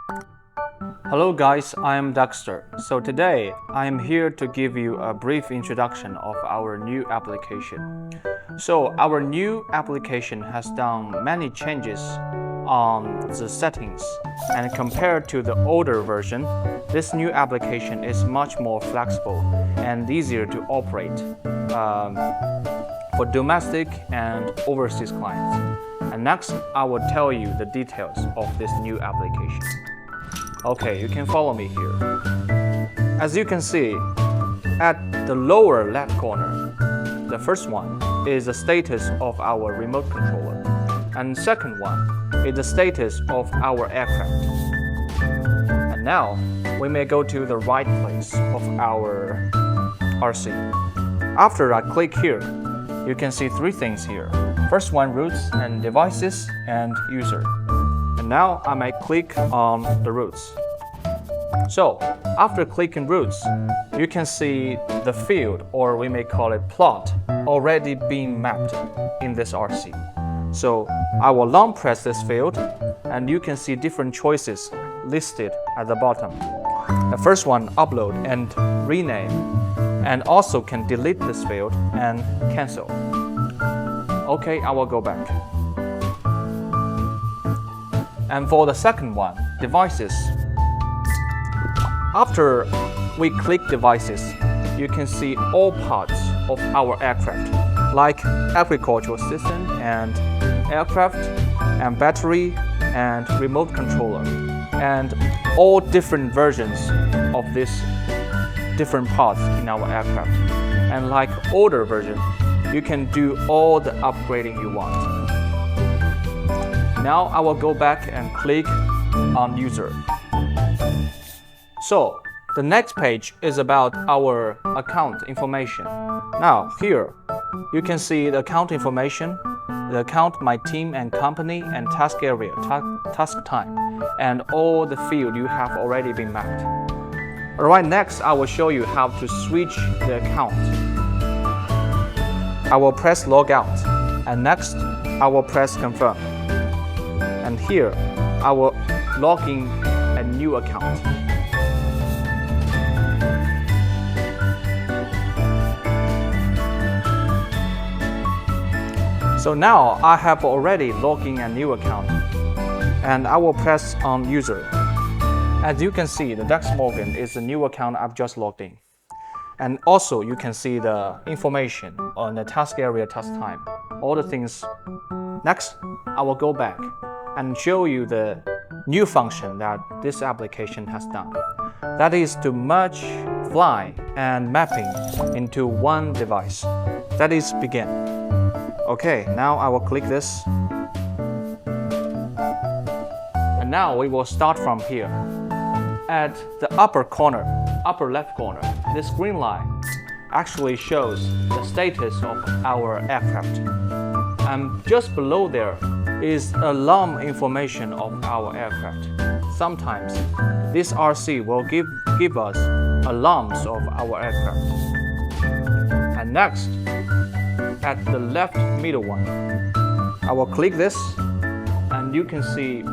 Hello guys, I am Dexter. So today I am here to give you a brief introduction of our new application. So our new application has done many changes on the settings, and compared to the older version, this new application is much more flexible and easier to operate for domestic and overseas clients. And next, I will tell you the details of this new application. Okay, you can follow me here. As you can see, at the lower left corner, the first one is the status of our remote controller, and the second one is the status of our aircraft. And now, we may go to the right place of our RC. After I click here, you can see three things here. First one, routes and devices and user. And now I may click on the routes. So after clicking routes, you can see the field, or we may call it plot, already being mapped in this RC. So I will long press this field, and you can see different choices listed at the bottom. The first one, upload and rename, and also can delete this field and cancel. Okay, I will go back. And for the second one, devices. After we click devices, you can see all parts of our aircraft, like agricultural system and aircraft and battery and remote controller, and all different versions of these different parts in our aircraft. And like older version, you can do all the upgrading you want. Now I will go back and click on user. So the next page is about our account information. Now here, you can see the account information, the account, my team and company, and task area, task time, and all the field you have already been mapped. Alright, next I will show you how to switch the account. I will press logout, and next I will press confirm. And here I will log in a new account. So now I have already logged in a new account, and I will press on user. As you can see, the Dex Morgan is the new account I've just logged in. And also you can see the information on the task area, task time, all the things. Next, I will go back and show you the new function that this application has done. That is to merge fly and mapping into one device. That is begin. Okay, now I will click this. And now we will start from here. At the upper corner, upper left corner, this green line actually shows the status of our aircraft. And just below there is alarm information of our aircraft. Sometimes this RC will give us alarms of our aircraft. And next, at the left middle one, I will click this, and you can see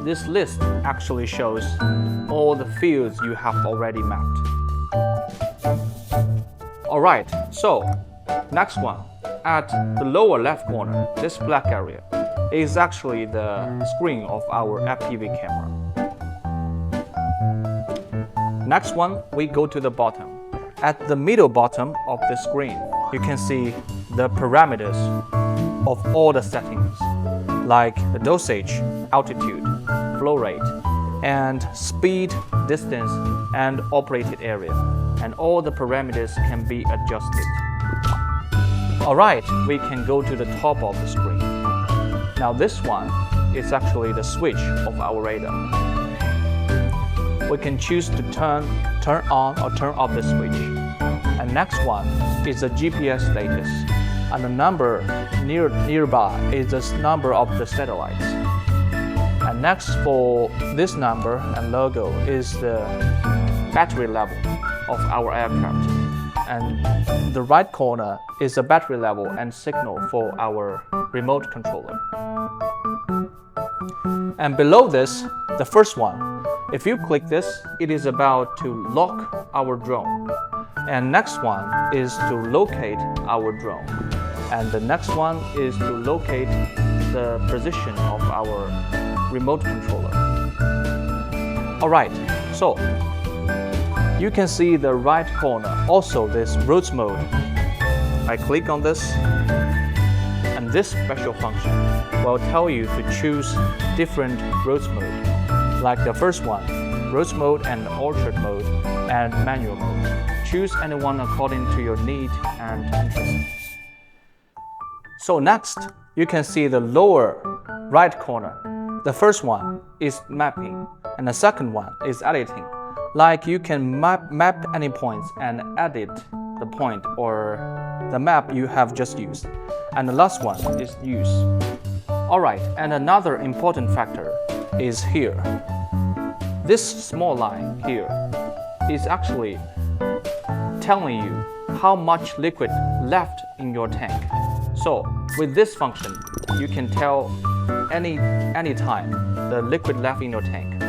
this list actually shows all the fields you have already mapped. Alright, so next one, at the lower left corner, this black area is actually the screen of our FPV camera. Next one, we go to the bottom. At the middle bottom of the screen, you can see the parameters of all the settings, like the dosage, altitude, flow rate, and speed, distance, and operated area. And all the parameters can be adjusted. Alright, we can go to the top of the screen. Now this one is actually the switch of our radar. We can choose to turn on or turn off the switch. And next one is the GPS status. And the number nearby is the number of the satellites. And next, for this number and logo is the battery level of our aircraft. And the right corner is the battery level and signal for our remote controller. And below this, the first one, if you click this, it is about to lock our drone. And next one is to locate our drone. And the next one is to locate the position of our remote controller. Alright, so you can see the right corner, also this roads mode. I click on this, and this special function will tell you to choose different roads mode, like the first one, roads mode and orchard mode and manual mode. Choose any one according to your need and interest. So next, you can see the lower right corner. The first one is mapping, and the second one is editing. Like you can map any points and edit the point or the map you have just used. And the last one is use. Alright, and another important factor is here. This small line here is actually telling you how much liquid left in your tank. So with this function, you can tell any time the liquid left in your tank.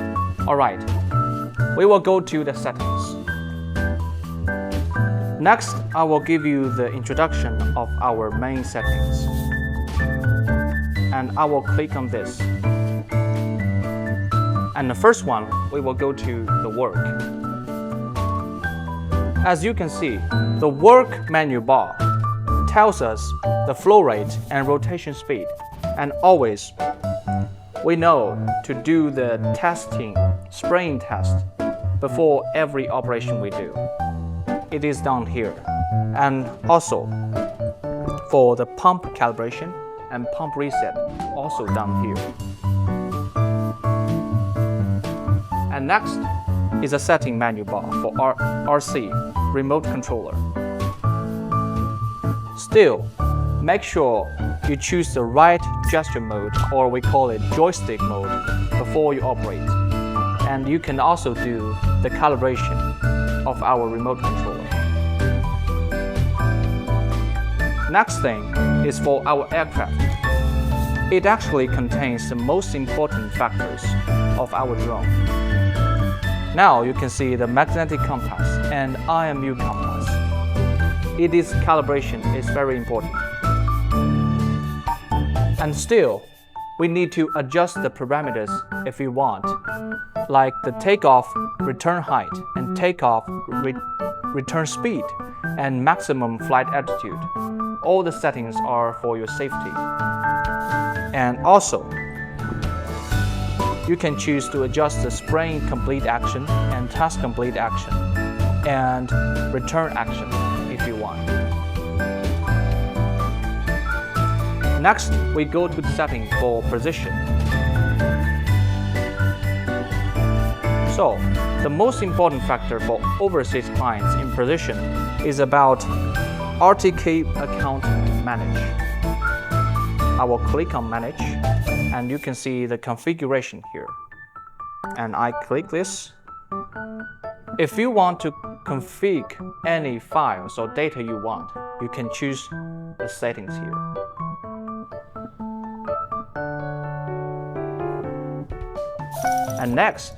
Alright, we will go to the settings. Next, I will give you the introduction of our main settings. And I will click on this. And the first one, we will go to the work. As you can see, the work menu bar tells us the flow rate and rotation speed. And always, we know to do the testing, spraying test before every operation we do. It is down here. And also, for the pump calibration and pump reset, also down here. And next is a setting menu bar for RC, remote controller. Still, make sure you choose the right gesture mode, or we call it joystick mode, before you operate. And you can also do the calibration of our remote controller. Next thing is for our aircraft. It actually contains the most important factors of our drone. Now you can see the magnetic compass and IMU compass. Its calibration is very important. And still, we need to adjust the parameters if we want, like the takeoff return height and takeoff return speed and maximum flight altitude. All the settings are for your safety. And also, you can choose to adjust the spraying complete action and task complete action and return action if you want. Next, we go to the setting for precision. So, the most important factor for overseas clients in precision is about RTK account manage. I will click on manage, and you can see the configuration here. And I click this. If you want to configure any files or data you want, you can choose the settings here. And next,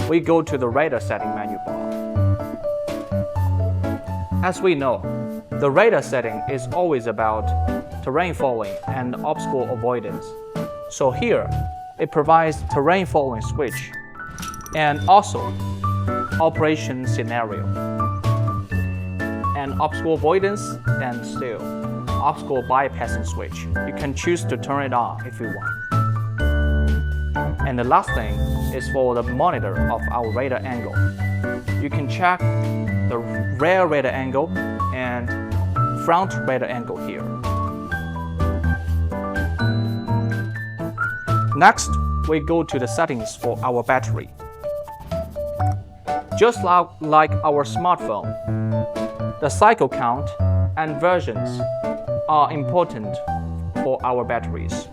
we go to the radar setting menu bar. As we know, the radar setting is always about terrain following and obstacle avoidance. So here, it provides terrain following switch and also operation scenario and obstacle avoidance and still obstacle bypassing switch. You can choose to turn it on if you want. And the last thing is for the monitor of our radar angle. You can check the rear radar angle and front radar angle here. Next, we go to the settings for our battery. Just like our smartphone, the cycle count and versions are important for our batteries.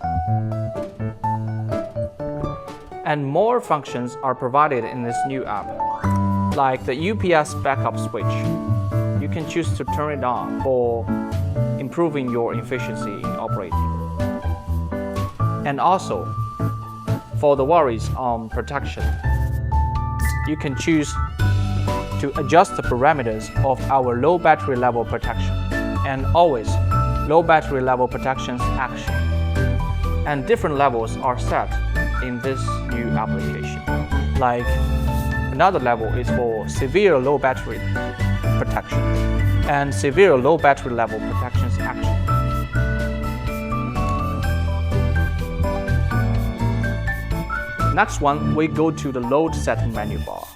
And more functions are provided in this new app, like the UPS backup switch. You can choose to turn it on for improving your efficiency in operating. And also, For the worries on protection, you can choose to adjust the parameters of our low battery level protection and always low battery level protection's action. And different levels are set in this new application. Like another level is for severe low battery protection and severe low battery level protection's action. Next one, we go to the load setting menu bar.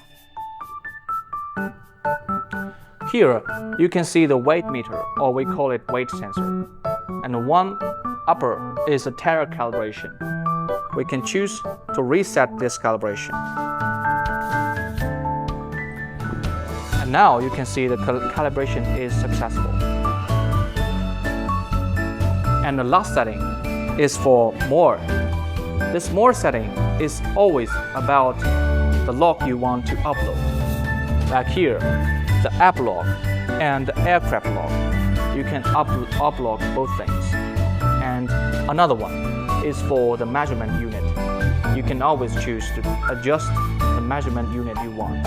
Here, you can see the weight meter, or we call it weight sensor. And one upper is a tire calibration. We can choose to reset this calibration. And now you can see the calibration is successful. And the last setting is for more. This more setting is always about the log you want to upload. Like here, the app log and the aircraft log. You can upload both things. And another one is for the measurement unit. You can always choose to adjust the measurement unit you want.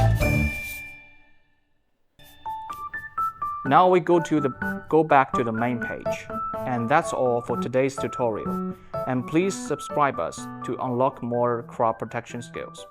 Now we go back to the main page. And that's all for today's tutorial. And please subscribe us to unlock more crop protection skills.